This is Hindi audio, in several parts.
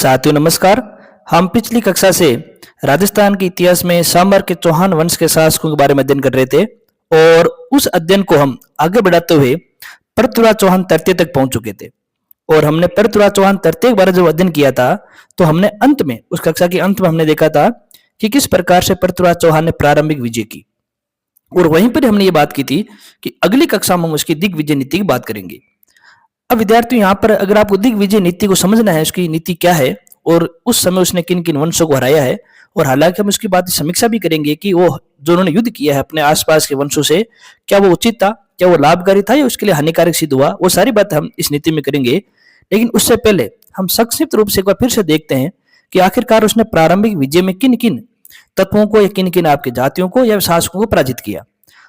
साथियों नमस्कार। हम पिछली कक्षा से राजस्थान के इतिहास में सांबर के चौहान वंश के शासकों के बारे में अध्ययन कर रहे थे और उस अध्ययन को हम आगे बढ़ाते हुए पृथ्वीराज चौहान तृतीय तक पहुंच चुके थे। और हमने पृथ्वीराज चौहान तृतीय के बारे में जब अध्ययन किया था तो हमने अंत में उस कक्षा के अंत में हमने देखा था कि किस प्रकार से पृथ्वीराज चौहान ने प्रारंभिक विजय की। और वहीं पर हमने ये बात की थी कि अगली कक्षा में हम उसकी दिग्विजय नीति की बात करेंगे। अब विद्यार्थियों यहाँ पर अगर आपको दिग्विजय नीति को समझना है, उसकी नीति क्या है और उस समय उसने किन किन वंशों को हराया है, और हालांकि हम उसकी बात की समीक्षा भी करेंगे कि वो जो उन्होंने युद्ध किया है अपने आसपास के वंशों से, क्या वो उचित था, क्या वो लाभकारी था या उसके लिए हानिकारक सिद्ध हुआ, वो सारी बात हम इस नीति में करेंगे। लेकिन उससे पहले हम संक्षिप्त रूप से एक बार फिर से देखते हैं कि आखिरकार उसने प्रारंभिक विजय में किन किन तत्वों को या किन किन आपके जातियों को या शासकों को पराजित किया।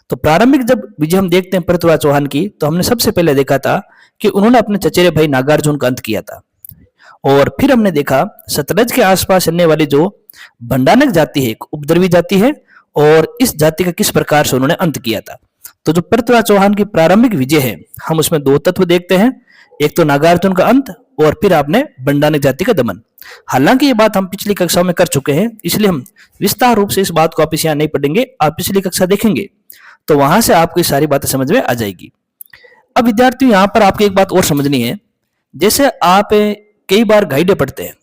तो प्रारंभिक जब विजय हम देखते हैं पृथ्वीराज चौहान की, तो हमने सबसे पहले देखा था कि उन्होंने अपने चचेरे भाई नागार्जुन का अंत किया था। और फिर हमने देखा सतलज के आसपास रहने वाली जो भंडानक जाति है, एक उपद्रवी जाति है, और इस जाति का किस प्रकार से उन्होंने अंत किया था। तो जो पृथ्वीराज चौहान की प्रारंभिक विजय है, हम उसमें दो तत्व देखते हैं, एक तो नागार्जुन का अंत और फिर आपने भंडानक जाति का दमन। हालांकि ये बात हम पिछली कक्षा में कर चुके हैं, इसलिए हम विस्तार रूप से इस बात को वापिस यहाँ नहीं पढ़ेंगे। आप पिछली कक्षा देखेंगे तो वहां से आपको ये सारी बातें समझ में आ जाएगी। अब विद्यार्थियों यहाँ पर आपको एक बात और समझनी है, जैसे आप कई बार गाइडें पढ़ते हैं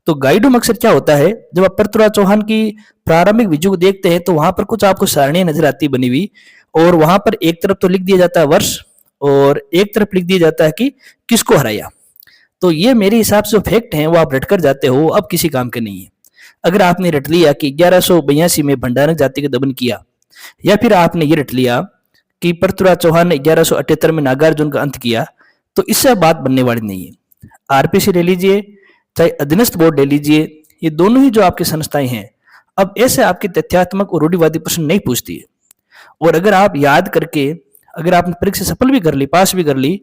तो गाइडों में अक्सर क्या होता है, जब आप पृथ्वीराज चौहान की प्रारंभिक विजय को देखते हैं तो वहां पर कुछ आपको सारणियां नजर आती है बनी हुई, और वहां पर एक तरफ तो लिख दिया जाता है वर्ष और एक तरफ लिख दिया जाता है कि किसको हराया। तो ये मेरे हिसाब से जो फैक्ट हैं वो आप रट कर जाते हो, अब किसी काम के नहीं है। अगर आपने रट लिया कि 1182 में भंडारक जाति का दमन किया, या फिर आपने ये रट लिया कि पृथ्वीराज चौहान ने 1178 में नागार्जुन का अंत किया, तो इससे बात बनने वाली नहीं है। आरपीसी ले लीजिए, चाहे अधीनस्थ बोर्ड ले लीजिए, ये दोनों ही जो आपकी संस्थाएं हैं, अब ऐसे आपके तथ्यात्मक और रूढ़िवादी प्रश्न नहीं पूछती है। और अगर आप याद करके अगर आपने परीक्षा सफल भी कर ली, पास भी कर ली,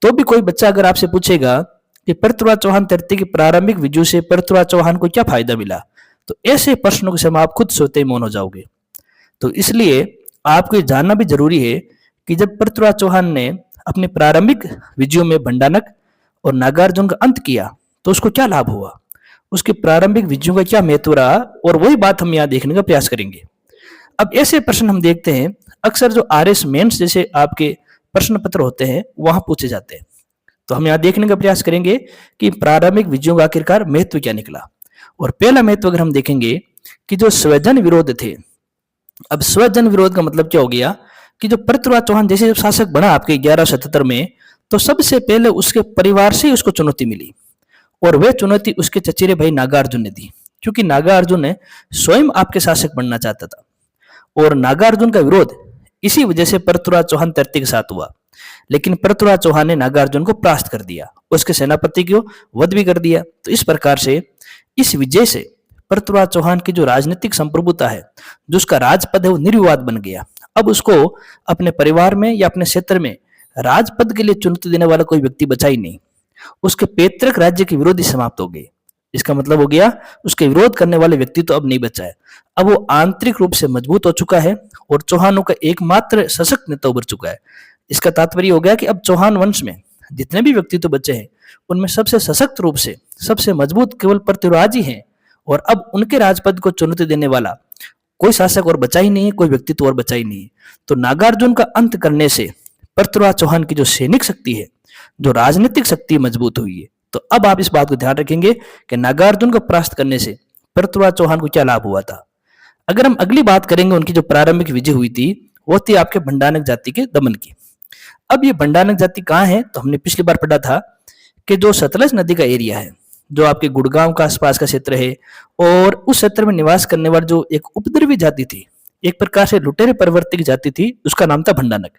तो भी कोई बच्चा अगर आपसे पूछेगा कि पृथ्वीराज चौहान तृतीय की प्रारंभिक विजय से पृथ्वीराज चौहान को क्या फायदा मिला, तो ऐसे प्रश्नों के समय आप खुद सोते ही मौन हो जाओगे। तो इसलिए आपको ये जानना भी जरूरी है कि जब पृथ्वीराज चौहान ने अपने प्रारंभिक विजयों में भंडानक और नागार्जुन का अंत किया तो उसको क्या लाभ हुआ, उसके प्रारंभिक विजयों का क्या महत्व रहा, और वही बात हम यहाँ देखने का प्रयास करेंगे। अब ऐसे प्रश्न हम देखते हैं अक्सर जो आरएस मेंस जैसे आपके प्रश्न पत्र होते हैं वहां पूछे जाते हैं। तो हम यहाँ देखने का प्रयास करेंगे कि प्रारंभिक विजयों का आखिरकार महत्व क्या निकला। और पहला महत्व अगर हम देखेंगे कि जो स्वजन विरोध थे, अब स्वजन विरोध का मतलब क्या हो गया कि जो पृथ्वीराज चौहान जैसे जब शासक बना आपके 1177 में, तो सबसे पहले उसके परिवार से उसको चुनौती मिली, और वह चुनौती उसके चचेरे भाई नागार्जुन ने दी, क्योंकि नागार्जुन ने स्वयं आपके शासक बनना चाहता था। और नागार्जुन का विरोध इसी वजह से पृथ्वीराज चौहान तृतीय के साथ हुआ। लेकिन पृथ्वीराज चौहान ने नागार्जुन को परास्त कर दिया, उसके सेनापति को वध भी कर दिया। तो इस प्रकार से इस विजय से पृथ्वीराज चौहान की जो राजनीतिक संप्रभुता है, जो उसका राजपद है, वो निर्विवाद बन गया। अब उसको अपने परिवार में या अपने क्षेत्र में राजपद के लिए चुनौती देने वाला कोई व्यक्ति बचा ही नहीं। उसके पैतृक राज्य के विरोधी समाप्त हो गए। इसका मतलब हो गया उसके विरोध करने वाले व्यक्ति तो अब नहीं बचा है। अब वो आंतरिक रूप से मजबूत हो चुका है और चौहानों का एकमात्र सशक्त नेता उभर चुका है। इसका तात्पर्य हो गया कि अब चौहान वंश में जितने भी व्यक्ति तो बचे हैं उनमें सबसे सशक्त रूप से सबसे मजबूत केवल पृथ्वीराज ही है, और अब उनके राजपद को चुनौती देने वाला कोई शासक और बचा ही नहीं है, कोई व्यक्ति तो और बचा ही नहीं है। तो नागार्जुन का अंत करने से पृथ्वीराज चौहान की जो सैनिक शक्ति है, जो राजनीतिक शक्ति मजबूत हुई है। तो अब आप इस बात को ध्यान रखेंगे कि नागार्जुन को परास्त करने से पृथ्वीराज चौहान को क्या लाभ हुआ था। अगर हम अगली बात करेंगे उनकी जो प्रारंभिक विजय हुई थी, वो थी आपके भंडानक जाति के दमन की। अब ये भंडानक जाति कहाँ है, तो हमने पिछली बार पढ़ा था कि जो सतलज नदी का एरिया है, जो आपके गुड़गांव का आसपास का क्षेत्र है, और उस क्षेत्र में निवास करने वाली जो एक उपद्रवी जाति थी, एक प्रकार से लुटेरे प्रवृत्ति की जाति थी, उसका नाम था भंडानक।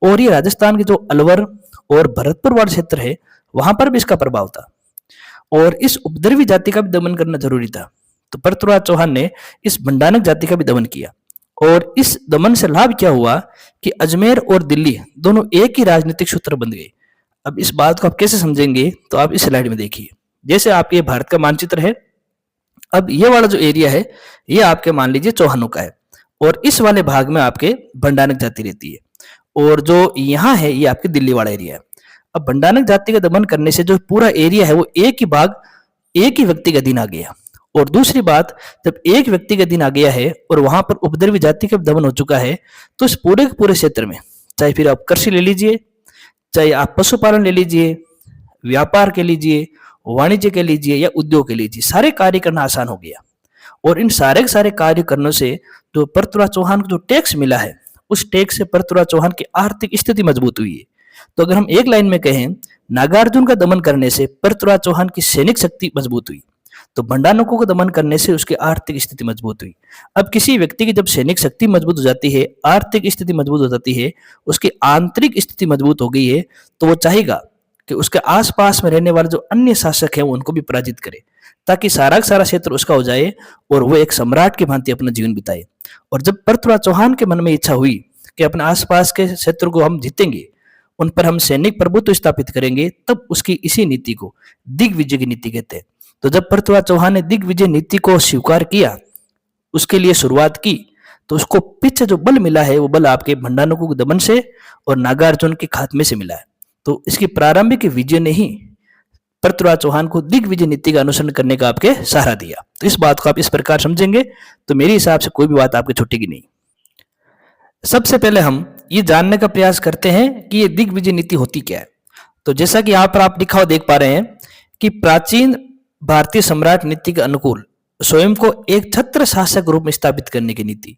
और ये राजस्थान के जो अलवर और भरतपुर वाला क्षेत्र है वहां पर भी इसका प्रभाव था, और इस उपद्रवी जाति का भी दमन करना जरूरी था। तो पृथ्वीराज चौहान ने इस भंडानक जाति का भी दमन किया, और इस दमन से लाभ क्या हुआ कि अजमेर और दिल्ली दोनों एक ही राजनीतिक सूत्र बन गए। अब इस बात को आप कैसे समझेंगे, तो आप इस स्लाइड में देखिए। जैसे आपके भारत का मानचित्र है, अब ये वाला जो एरिया है ये आपके मान लीजिए चौहानों का है, और इस वाले भाग में आपके भंडानक जाति रहती है, और जो यहाँ है ये आपके दिल्ली वाला एरिया है। अब भंडानक जाति का दमन करने से जो पूरा एरिया है वो एक ही भाग एक ही व्यक्ति का दिन आ गया। और दूसरी बात, जब एक व्यक्ति का दिन आ गया है और वहां पर उपद्रवी जाति का दमन हो चुका है, तो इस पूरे के पूरे क्षेत्र में, चाहे फिर आप कृषि ले लीजिए, चाहे आप पशुपालन ले लीजिए, व्यापार के लीजिए, वाणिज्य के लीजिए या उद्योग के लीजिए, सारे कार्य करना आसान हो गया। और इन सारे के सारे कार्य करने से जो पृथ्वीराज चौहान को जो टैक्स मिला है, उस टैक्स से पृथ्वीराज चौहान की आर्थिक स्थिति मजबूत हुई है। तो अगर हम एक लाइन में कहें, नागार्जुन का दमन करने से पृथ्वीराज चौहान की सैनिक शक्ति मजबूत हुई, तो भंडारनाकों को दमन करने से उसकी आर्थिक स्थिति मजबूत हुई। अब किसी व्यक्ति की जब सैनिक शक्ति मजबूत हो जाती है, आर्थिक स्थिति मजबूत हो जाती है, उसकी आंतरिक स्थिति मजबूत हो गई है, तो वो चाहेगा कि उसके आसपास में रहने वाले जो अन्य शासक हैं वो उनको भी पराजित करे, ताकि सारा का सारा क्षेत्र उसका हो जाए और वो एक सम्राट की भांति अपना जीवन बिताए। और जब पृथ्वीराज चौहान के मन में इच्छा हुई कि अपने आसपास के क्षेत्र को हम जीतेंगे, उन पर हम सैनिक प्रभुत्व स्थापित करेंगे, तब उसकी इसी नीति को दिग्विजय की नीति कहते हैं। तो जब पृथ्वीराज चौहान ने दिग्विजय नीति को स्वीकार किया, उसके लिए शुरुआत की, तो उसको पीछे जो बल मिला है वो बल आपके भंडारनाकों के दमन से और नागार्जुन के खात्मे से मिला है। तो इसकी प्रारंभिक विजय ने ही पृथ्वीराज चौहान को दिग्विजय नीति का अनुसरण करने का आपके सहारा दिया। तो इस बात को आप इस प्रकार समझेंगे तो मेरे हिसाब से कोई भी बात आपकी छूटेगी नहीं। सबसे पहले हम ये जानने का प्रयास करते हैं कि ये दिग्विजय नीति होती क्या है। तो जैसा कि यहाँ पर आप लिखा हुआ देख पा रहे हैं कि प्राचीन भारतीय सम्राट नीति के अनुकूल स्वयं को एक छत्र शासक रूप में स्थापित करने की नीति।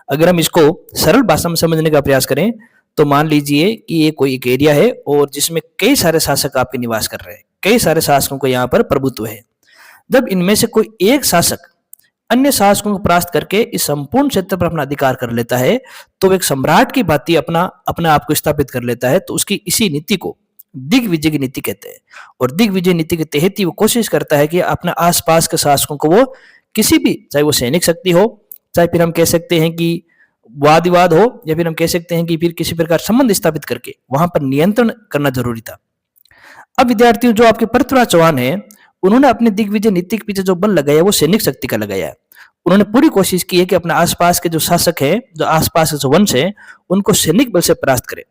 अगर हम इसको सरल भाषा में समझने का प्रयास करें तो मान लीजिए कि ये कोई एक एरिया है और जिसमें कई सारे शासक आपके निवास कर रहे हैं, कई सारे शासकों को यहाँ पर प्रभुत्व है। जब इनमें से कोई एक शासक अन्य शासकों को परास्त करके इस संपूर्ण क्षेत्र पर अपना अधिकार कर लेता है, तो एक सम्राट की भांति अपना आप को स्थापित कर लेता है, तो उसकी इसी नीति को दिग्विजय की नीति कहते हैं। और दिग्विजय नीति के तहत ही वो कोशिश करता है कि अपने आसपास के शासकों को वो किसी भी, चाहे वो सैनिक शक्ति हो, चाहे फिर हम कह सकते हैं कि वाद विवाद हो, या फिर हम कह सकते हैं कि फिर किसी प्रकार संबंध स्थापित करके वहां पर नियंत्रण करना जरूरी था। अब विद्यार्थियों, जो आपके पृथ्वीराज चौहान है, उन्होंने अपने दिग्विजय नीति के पीछे जो बल लगाया वो सैनिक शक्ति का लगाया है। उन्होंने पूरी कोशिश की है कि अपने आसपास के जो शासक है, जो आसपास के जो वंश है, उनको सैनिक बल से परास्त करें।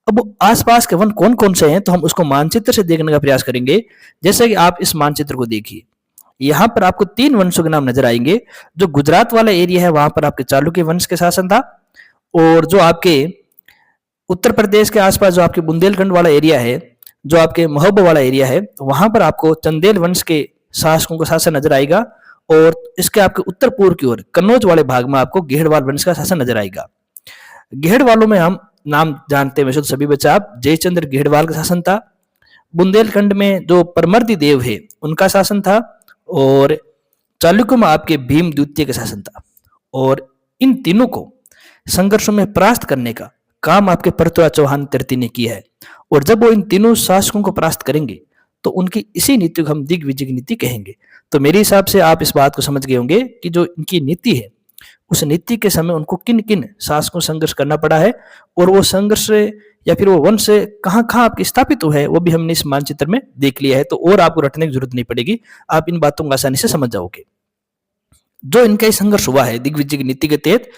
अब वो आसपास के वन कौन कौन से हैं, तो हम उसको मानचित्र से देखने का प्रयास करेंगे। जैसे कि आप इस मानचित्र को देखिए, यहाँ पर आपको 3 वंशों के नाम नजर आएंगे। जो गुजरात वाला एरिया है वहां पर आपके चालुक्य वंश के शासन था, और जो आपके उत्तर प्रदेश के आसपास जो आपके बुंदेलखंड वाला एरिया है, जो आपके महोबा वाला एरिया है, वहां पर आपको चंदेल वंश के शासकों का शासन नजर आएगा। और इसके आपके उत्तर पूर्व की ओर कन्नौज वाले भाग में आपको घेड़वाल वंश का शासन नजर आएगा। घेड़वालों में हम नाम जानते हैं वैसे सभी बच्चे आप, जयचंद्र घेड़वाल का शासन था। बुंदेलखंड में जो परमर्दी देव है उनका शासन था, और चालुक्य में आपके भीम द्वितीय का शासन था। और इन तीनों को संघर्षों में परास्त करने का काम आपके पृथ्वीराज चौहान तृतीय ने किया है। और जब वो इन तीनों शासकों को परास्त करेंगे तो उनकी इसी नीति को हम दिग्विजय की नीति कहेंगे। तो मेरे हिसाब से आप इस बात को समझ गए होंगे कि जो इनकी नीति है, उस नीति के समय उनको किन किन शासकों से संघर्ष करना पड़ा है, और वो संघर्ष या फिर वो वंश कहाँ कहाँ आपके स्थापित हुए है, वो भी हमने इस मानचित्र में देख लिया है। तो और आपको रटने की जरूरत नहीं पड़ेगी, आप इन बातों को आसानी से समझ जाओगे। जो इनका संघर्ष हुआ है दिग्विजय की नीति के तहत,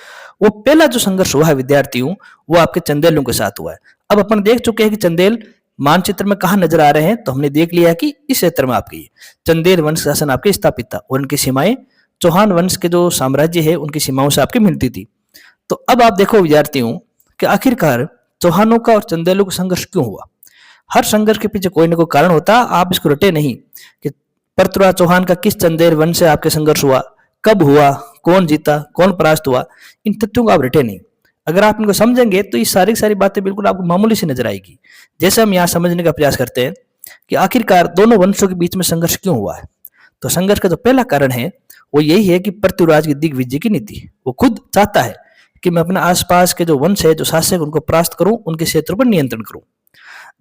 वो पहला जो संघर्ष हुआ है विद्यार्थियों, वो आपके चंदेलों के साथ हुआ है। अब अपन देख चुके हैं कि चंदेल मानचित्र में कहा नजर आ रहे हैं, तो हमने देख लिया कि इस क्षेत्र में आपके चंदेल वंश शासन आपके स्थापित था, और उनकी सीमाएं चौहान वंश के जो साम्राज्य है उनकी सीमाओं से आपके मिलती थी। तो अब आप देखो विद्यार्थियों कि आखिरकार चौहानों का और चंदेलों का संघर्ष क्यों हुआ। हर संघर्ष के पीछे कोई ना कोई कारण होता, आप इसको रटे नहीं कि पृथ्वीराज चौहान का किस चंदेल वंश से आपके संघर्ष हुआ, कब हुआ, कौन जीता, कौन परास्त हुआ, इन तथ्यों को आप रटे नहीं। अगर आप इनको समझेंगे तो ये सारी सारी बातें बिल्कुल आपको मामूली सी नजर आएगी। जैसे हम यहाँ समझने का प्रयास करते हैं कि आखिरकार दोनों वंशों के बीच में संघर्ष क्यों हुआ है, तो संघर्ष का जो पहला कारण है वो यही है कि पृथ्वीराज की दिग्विजय की नीति। वो खुद चाहता है कि मैं अपने आसपास के जो वंश है, जो शासक, उनको परास्त करूं, उनके क्षेत्रों पर नियंत्रण करूं।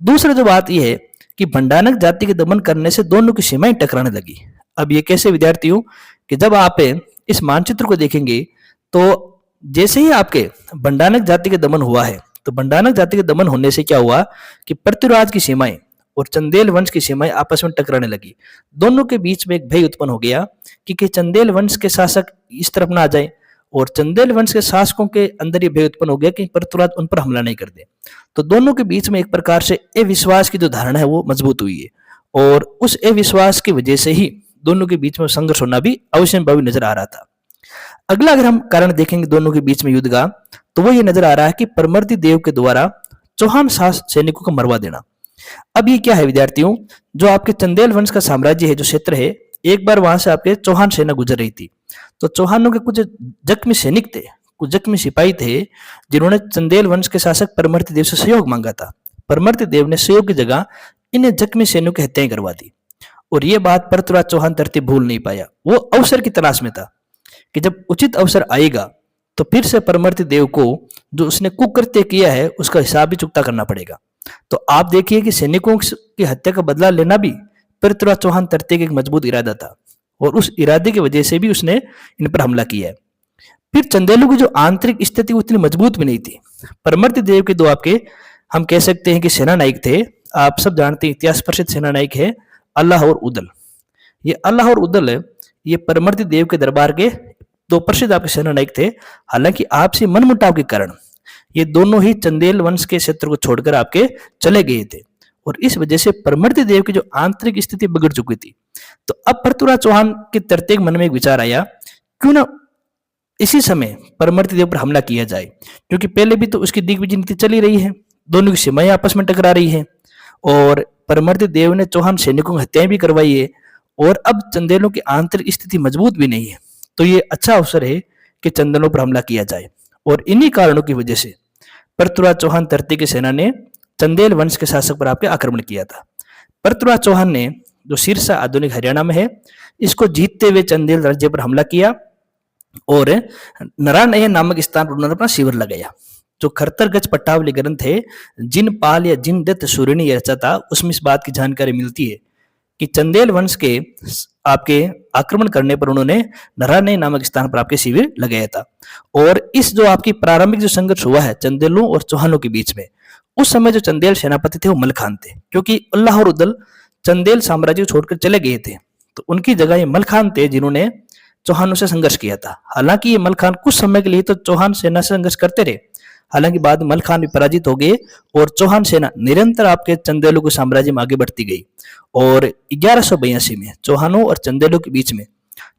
दूसरी जो बात यह है कि भंडारनाक जाति के दमन करने से दोनों की सीमाएं टकराने लगी। अब ये कैसे विद्यार्थियों कि जब आप इस मानचित्र को देखेंगे तो जैसे ही आपके भंडारनाक जाति के दमन हुआ है, तो भंडारनाक जाति के दमन होने से क्या हुआ कि पृथ्वीराज की सीमाएं और चंदेल वंश की सीमाएं आपस में टकराने लगी। दोनों के बीच में एक भय उत्पन्न हो गया कि चंदेल वंश के शासक इस तरफ ना आ जाए, और चंदेल वंश के शासकों के अंदर ये भय उत्पन्न हो गया कि पृथ्वीराज उन पर हमला नहीं कर दे। तो दोनों के बीच में एक प्रकार से अविश्वास की जो धारणा है वो मजबूत हुई है, और उस अविश्वास की वजह से ही दोनों के बीच में संघर्ष होना भी अवश्य नजर आ रहा था। अगला अगर हम कारण देखेंगे दोनों के बीच में युद्ध का, तो वो ये नजर आ रहा है कि परमर्दी देव के द्वारा चौहान सैनिकों को मरवा देना। अब ये क्या है विद्यार्थियों, जो आपके चंदेल वंश का साम्राज्य है, जो क्षेत्र है, एक बार वहां से आपके चौहान सेना गुजर रही थी। तो चौहानों के कुछ जख्मी सैनिक थे, कुछ जख्मी सिपाही थे, जिन्होंने चंदेल वंश के शासक परमर्दी देव से सहयोग मांगा था। परमर्दी देव ने सहयोग की जगह इन जख्मी सैनिकों की हत्याएं करवा दी। और ये बात पृथ्वीराज चौहान धरती भूल नहीं पाया। वो अवसर की तलाश में था कि जब उचित अवसर आएगा तो फिर से परमर्दी देव को जो उसने कुकृत्य किया है उसका हिसाब भी चुकता करना पड़ेगा। तो आप देखिए कि सैनिकों की हत्या का बदला लेना भी पृथ्वीराज चौहान तृतीय का एक मजबूत इरादा था, और उस इरादे की वजह से भी उसने इन पर हमला किया है। फिर चंदेलों की जो आंतरिक स्थिति उतनी मजबूत भी नहीं थी। परमर्दी देव के दो आपके हम कह सकते हैं कि सेना नायक थे। आप सब जानते हैं इतिहास प्रसिद्ध सेना नायक है अल्लाह और उदल। ये अल्लाह और उदल ये परमर्दी देव के दरबार के दो प्रसिद्ध आपके सेना नायक थे। हालांकि आपसी मनमुटाव के कारण ये दोनों ही चंदेल वंश के क्षेत्र को छोड़कर आपके चले गए थे, और इस वजह से परमर्दी देव की जो आंतरिक स्थिति बिगड़ चुकी थी। तो अब पृथ्वीराज चौहान के तरतेग मन में एक विचार आया, क्यों ना इसी समय परमर्दी देव पर हमला किया जाए, क्योंकि पहले भी तो उसकी दिग्विजय नीति चली रही है, दोनों की सीमाएं आपस में टकरा रही है, और परमर्दी देव ने चौहान सैनिकों की हत्याएं भी करवाई है, और अब चंदेलों की आंतरिक स्थिति मजबूत भी नहीं है। तो ये अच्छा अवसर है कि चंदेलों पर हमला किया जाए। और इन्हीं कारणों की वजह से पृथ्वीराज चौहान तृतीय की सेना ने चंदेल वंश के शासक पर आपके आक्रमण किया था। पृथ्वीराज चौहान ने जो सिरसा आधुनिक हरियाणा में है, इसको जीतते हुए चंदेल राज्य पर हमला किया और नारायण नामक स्थान पर उन्होंने अपना शिविर लगाया। जो खरतर गज पट्टावली ग्रंथ है, जिन पाल या जिन दत्त सूर्य ने रचा था, उसमें इस बात की जानकारी मिलती है कि चंदेल वंश के आपके आक्रमण करने पर उन्होंने नारायण नामक स्थान पर आपके शिविर लगाया था। और इस जो आपकी प्रारंभिक जो संघर्ष हुआ है चंदेलों और चौहानों के बीच में, उस समय जो चंदेल सेनापति थे वो मलखान थे, क्योंकि अल्लाह और उदल चंदेल साम्राज्य को छोड़कर चले गए थे। तो उनकी जगह ये मलखान थे जिन्होंने चौहानों से संघर्ष किया था। हालांकि ये मलखान कुछ समय के लिए तो चौहान सेना से संघर्ष करते रहे, हालांकि बाद में मलखान भी पराजित हो गए और चौहान सेना निरंतर आपके चंदेलों के साम्राज्य में आगे बढ़ती गई। और 1182 में चौहानों और चंदेलों के बीच में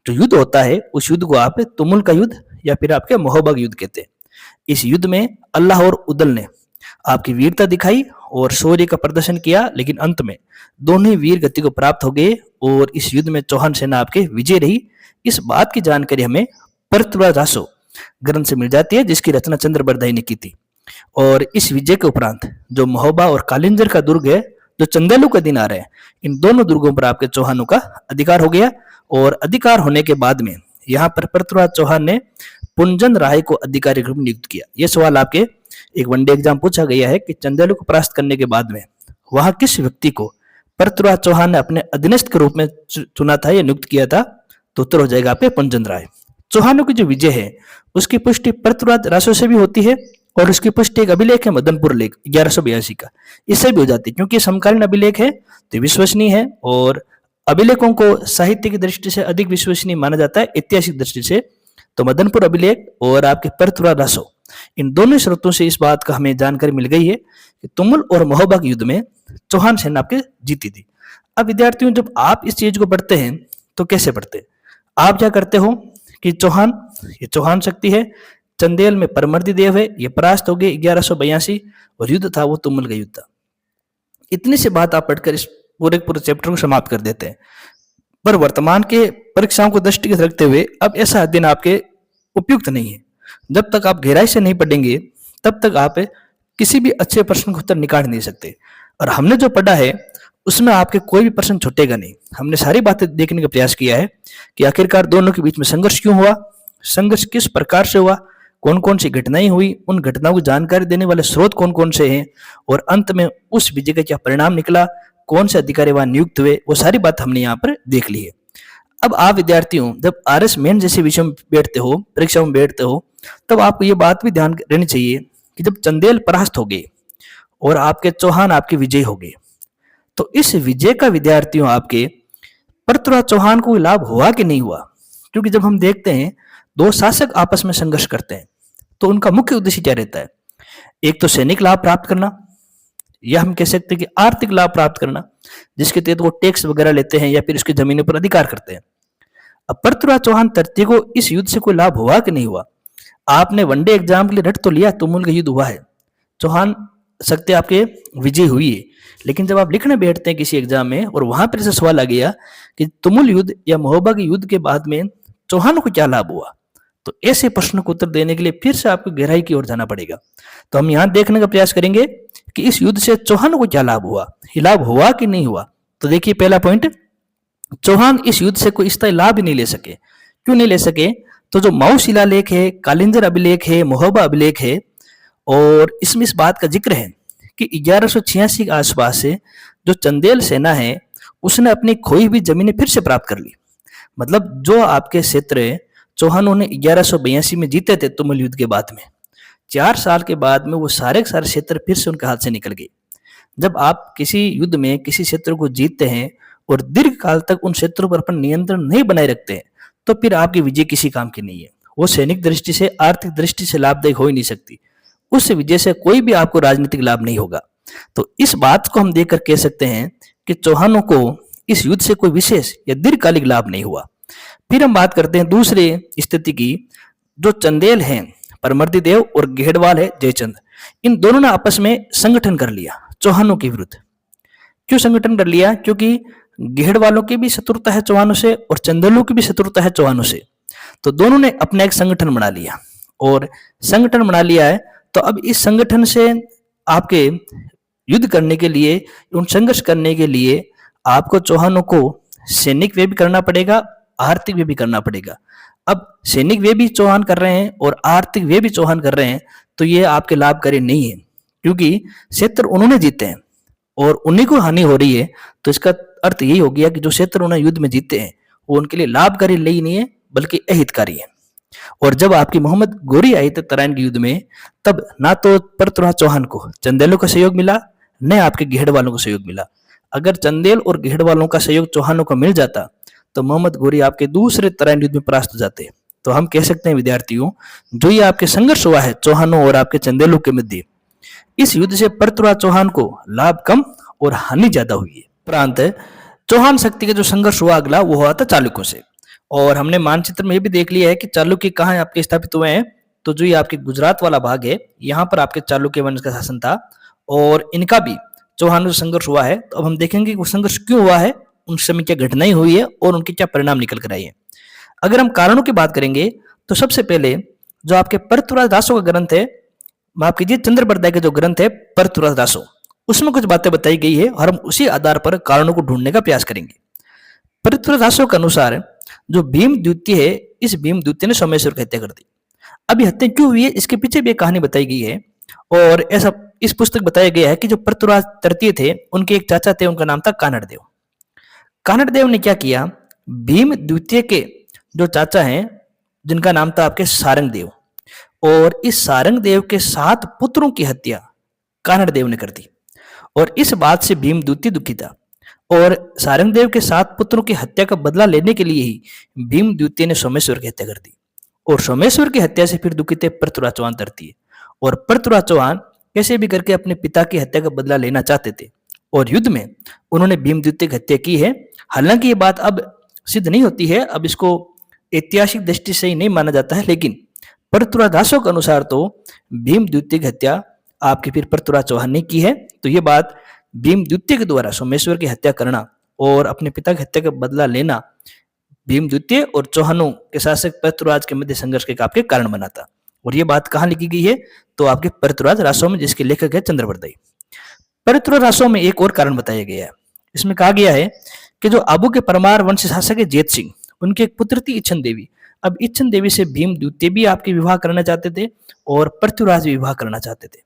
जो युद्ध होता है, उस युद्ध को आप तुमुल का युद्ध या फिर आपके महोबा युद्ध कहते हैं। इस युद्ध में अल्लाह और उदल ने आपकी वीरता दिखाई और शौर्य का प्रदर्शन किया, लेकिन अंत में दोनों ही वीर गति को प्राप्त हो गए और इस युद्ध में चौहान सेना आपके विजय रही। इस बात की जानकारी हमें पृथ्वीराज रासो ग्रंथ से मिल जाती है, जिसकी रचना चंद्र बरदाई ने की थी। और इस विजय के उपरांत जो महोबा और कालिंजर का दुर्ग है, जो चंदेलों के दिन आ रहे हैं, इन दोनों दुर्गों पर आपके चौहानों का अधिकार हो गया। और अधिकार होने के बाद में यहाँ पर पृथ्वीराज चौहान ने पुंजन राय को अधिकारी रूप में नियुक्त किया। यह सवाल आपके एक वनडे एग्जाम पूछा गया है कि चंदेलों को परास्त करने के बाद में वहां किस व्यक्ति को पृथ्वीराज चौहान ने अपने अधीनस्थ के रूप में चुना था या नियुक्त किया था, तो उत्तर हो जाएगा आपके पुंजन राय। चौहानों की जो विजय है उसकी पुष्टि पृथ्वीराज रासो से भी होती है, और उसकी पुष्टि एक अभिलेख है मदनपुर लेख 1182 का, इससे भी हो जाती है, क्योंकि समकालीन अभिलेख है तो विश्वसनीय है। और अभिलेखों को साहित्य की दृष्टि से अधिक विश्वसनीय माना जाता है ऐतिहासिक दृष्टि से। तो मदनपुर अभिलेख और आपके पृथ्वीराज रासो, इन दोनों स्रोतों से इस बात का हमें जानकारी मिल गई है कि तुमुल और महोबा के युद्ध में चौहान सेना आपके जीती थी। अब विद्यार्थियों, जब आप इस चीज को पढ़ते हैं तो कैसे पढ़ते हैं? आप क्या करते हो कि चौहान, ये चौहान शक्ति है, चंदेल में परमर्दी देव है, ये परास्त हो गए 1182, और युद्ध था वो तुमुल का युद्ध था। इतनी सी बात आप पढ़कर इस पूरे चैप्टर को समाप्त कर देते हैं। पर वर्तमान के परीक्षाओं को दृष्टिगत रखते हुए अब ऐसा अध्ययन आपके उपयुक्त नहीं है। जब तक आप गहराई से नहीं पढ़ेंगे तब तक आप किसी भी अच्छे प्रश्न का उत्तर निकाल नहीं सकते। और हमने जो पढ़ा है उसमें आपके कोई भी प्रश्न छूटेगा नहीं। हमने सारी बातें देखने का प्रयास किया है कि आखिरकार दोनों के बीच में संघर्ष क्यों हुआ, संघर्ष किस प्रकार से हुआ, कौन कौन सी घटनाएं हुई, उन घटनाओं की जानकारी देने वाले स्रोत कौन कौन से हैं, और अंत में उस विजय का क्या परिणाम निकला, कौन से अधिकारी वहां नियुक्त हुए, वो सारी बात हमने यहाँ पर देख ली है। अब आप विद्यार्थियों जब आरएस मेन जैसे विषय में बैठते हो, परीक्षा में बैठते हो, तब आपको ये बात भी ध्यान रहनी चाहिए कि जब चंदेल परास्त हो गए और आपके चौहान आपके विजय हो गए, तो इस विजय का विद्यार्थियों आपके पृथ्वीराज चौहान को लाभ हुआ कि नहीं हुआ? क्योंकि जब हम देखते हैं दो शासक आपस में संघर्ष करते हैं तो उनका मुख्य उद्देश्य क्या रहता है? एक तो सैनिक लाभ प्राप्त करना, या हम कह सकते हैं कि आर्थिक लाभ प्राप्त करना, जिसके तहत वो टैक्स वगैरह लेते हैं या फिर उसकी जमीनों पर अधिकार करते हैं। अब पृथ्वीराज चौहान तृतीय को इस युद्ध से कोई लाभ हुआ कि नहीं हुआ? आपने वनडे एग्जाम के लिए रट तो लिया तुमुल का युद्ध हुआ है, चौहान शक्ति आपके विजय हुई है, लेकिन जब आप लिखने बैठते हैं किसी एग्जाम में और वहां पर से सवाल आ गया कि तुमुल युद्ध या महोबा के युद्ध के बाद में चौहान को क्या लाभ हुआ, तो ऐसे प्रश्न को उत्तर देने के लिए फिर से आपको गहराई की ओर जाना पड़ेगा। तो हम यहाँ देखने का प्रयास करेंगे कि इस युद्ध से चौहान को क्या लाभ हुआ, लाभ हुआ कि नहीं हुआ। तो देखिए पहला पॉइंट, चौहान इस युद्ध से कोई स्थायी लाभ ही नहीं ले सके। क्यों नहीं ले सके? तो जो माऊ शिलालेख है, कालिंजर अभिलेख है, महोबा अभिलेख है, और इसमें इस बात का जिक्र है कि 1186 के आसपास से जो चंदेल सेना है उसने अपनी खोई हुई जमीनें फिर से प्राप्त कर ली। मतलब जो आपके क्षेत्र चौहानों ने 1182 में जीते थे तुमुल युद्ध के बाद में, 4 साल के बाद में वो सारे के सारे क्षेत्र फिर से उनके हाथ से निकल गए। जब आप किसी युद्ध में किसी क्षेत्र को जीतते हैं और दीर्घ काल तक उन क्षेत्रों पर अपन नियंत्रण नहीं बनाए रखते हैं, तो फिर आपकी विजय किसी काम की नहीं है। वो सैनिक दृष्टि से, आर्थिक दृष्टि से लाभदायक हो ही नहीं सकती। उस विजय से कोई भी आपको राजनीतिक लाभ नहीं होगा। तो इस बात को हम देखकर कह सकते हैं कि चौहानों को इस युद्ध से कोई विशेष या दीर्घकालिक लाभ नहीं हुआ। फिर हम बात करते हैं दूसरे स्थिति की। जो चंदेल हैं परमर्दी देव और गेहड़वाल है जयचंद, इन दोनों ने आपस में संगठन कर लिया चौहानों के विरुद्ध। क्यों संगठन कर लिया? क्योंकि गेहड़वालों की भी शत्रुता है चौहानों से और चंदेलों की भी शत्रुता है चौहानों से। तो दोनों ने अपना एक संगठन बना लिया, और संगठन बना लिया है तो अब इस संगठन से आपके युद्ध करने के लिए, उन संघर्ष करने के लिए आपको चौहानों को सैनिक व्यय भी करना पड़ेगा, आर्थिक व्यय भी करना पड़ेगा। अब सैनिक व्यय भी चौहान कर रहे हैं और आर्थिक व्यय भी चौहान कर रहे हैं, तो ये आपके लाभकारी नहीं है, क्योंकि क्षेत्र उन्होंने जीते हैं और उन्हीं को हानि हो रही है। तो इसका अर्थ यही हो गया कि जो क्षेत्र उन्होंने युद्ध में जीते हैं वो उनके लिए लाभकारी नहीं है बल्कि अहितकारी है। और जब आपकी मोहम्मद गोरी आई थे तराइन के युद्ध में, तब ना तो पृथ्वीराज चौहान को चंदेलों का सहयोग मिला, न आपके गेहड़ वालों का सहयोग मिला। अगर चंदेल और गेहड़ वालों का सहयोग चौहानों को मिल जाता तो मोहम्मद गोरी आपके दूसरे तराइन युद्ध में परास्त हो जाते। तो हम कह सकते हैं विद्यार्थियों, जो ये आपके संघर्ष हुआ है चौहानों और आपके चंदेलों के मध्य, इस युद्ध से पृथ्वीराज चौहान को लाभ कम और हानि ज्यादा हुई है। उपरांत चौहान शक्ति का जो संघर्ष हुआ अगला, वो हुआ था चालुक्यों से। और हमने मानचित्र में ये भी देख लिया है कि चालुक्य कहाँ आपके स्थापित हुए हैं। तो जो ये आपके गुजरात वाला भाग है, यहाँ पर आपके चालुक्य वंश का शासन था और इनका भी चौहानों से संघर्ष हुआ है। तो अब हम देखेंगे कि वो संघर्ष क्यों हुआ है, उन समय क्या घटनाएं हुई है और उनके क्या परिणाम निकल कर आई है। अगर हम कारणों की बात करेंगे तो सबसे पहले जो आपके पृथ्वीराज दासों का ग्रंथ है, माफ कीजिए चंद्रबरदाई का जो ग्रंथ है पृथ्वीराज दासों, उसमें कुछ बातें बताई गई है और हम उसी आधार पर कारणों को ढूंढने का प्रयास करेंगे। पृथ्वीराज दासों के अनुसार जो भीम द्वितीय है, इस भीम द्वितीय ने सोमेश्वर की हत्या कर दी। अब हत्या क्यों हुई है, इसके पीछे भी एक कहानी बताई गई है। और ऐसा इस पुस्तक बताया गया है कि जो पृथ्वीराज तृतीय थे, उनके एक चाचा थे, उनका नाम था कानड़देव। कानड़देव ने क्या किया, भीम द्वितीय के जो चाचा हैं, जिनका नाम था आपके सारंगदेव, और इस सारंगदेव के 7 पुत्रों की हत्या कानड़देव ने कर दी। और इस बात से भीम द्वितीय दुखी था और सारंगदेव के 7 पुत्रों की हत्या का बदला लेने के लिए ही भीम द्वितीय ने सोमेश्वर की हत्या कर दी। और सोमेश्वर की हत्या से फिर दुखी थे पृथ्वीराज चौहान तृतीय। और पृथ्वीराज चौहान कैसे भी करके अपने पिता की हत्या का बदला लेना चाहते थे और युद्ध में उन्होंने भीम द्वितीय की हत्या की है। हालांकि ये बात अब सिद्ध नहीं होती है, अब इसको ऐतिहासिक दृष्टि से ही नहीं माना जाता है, लेकिन पृथ्वीराज दासों के अनुसार तो भीम द्वितीय की हत्या आपके फिर पृथ्वीराज चौहान ने की है। तो ये बात भीम द्वितीय के द्वारा सोमेश्वर की हत्या करना और अपने पिता की हत्या का बदला लेना भीम द्वितीय और चौहानों के शासक पृथ्वीराज के मध्य संघर्ष के आपके कारण बना था। और ये बात कहाँ लिखी गई है, तो आपके पृथ्वीराज रासों में, जिसके लेखक है चंद्रबरदाई। पृथ्वीराज रासों में एक और कारण बताया गया है। इसमें कहा गया है कि जो आबू के परमार वंश शासक है जेत सिंह, उनकी एक पुत्र थी इच्छन देवी। अब इच्छन देवी से भीम द्वितीय भी आपके विवाह करना चाहते थे और पृथ्वीराज भी विवाह करना चाहते थे।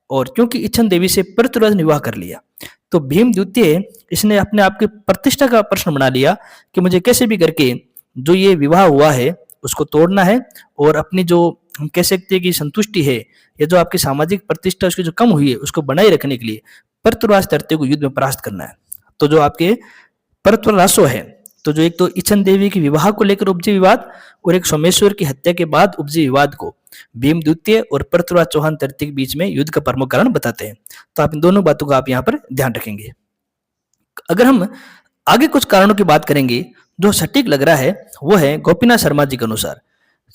और क्योंकि इच्छन देवी से पृथ्वीराज ने विवाह कर लिया, तो भीम द्वितीय इसने अपने आप की प्रतिष्ठा का प्रश्न बना लिया कि मुझे कैसे भी करके जो ये विवाह हुआ है उसको तोड़ना है और अपनी जो हम कह सकते हैं कि संतुष्टि है या जो आपकी सामाजिक प्रतिष्ठा उसकी जो कम हुई है उसको बनाए रखने के लिए पृथ्वीराज तृतीय को युद्ध में परास्त करना है। तो जो आपके पृथ्वीराज रासो है, तो जो एक तो इच्छन देवी के विवाह को लेकर उपजे विवाद और एक सोमेश्वर की हत्या के बाद उपजे विवाद को भीम द्वितीय और पृथ्वीराज चौहान तृतीय के बीच में युद्ध का प्रमुख कारण बताते हैं। तो आप इन दोनों बातों का आप यहाँ पर ध्यान रखेंगे। अगर हम आगे कुछ कारणों की बात करेंगे, जो सटीक लग रहा है वो है गोपीनाथ शर्मा जी के अनुसार।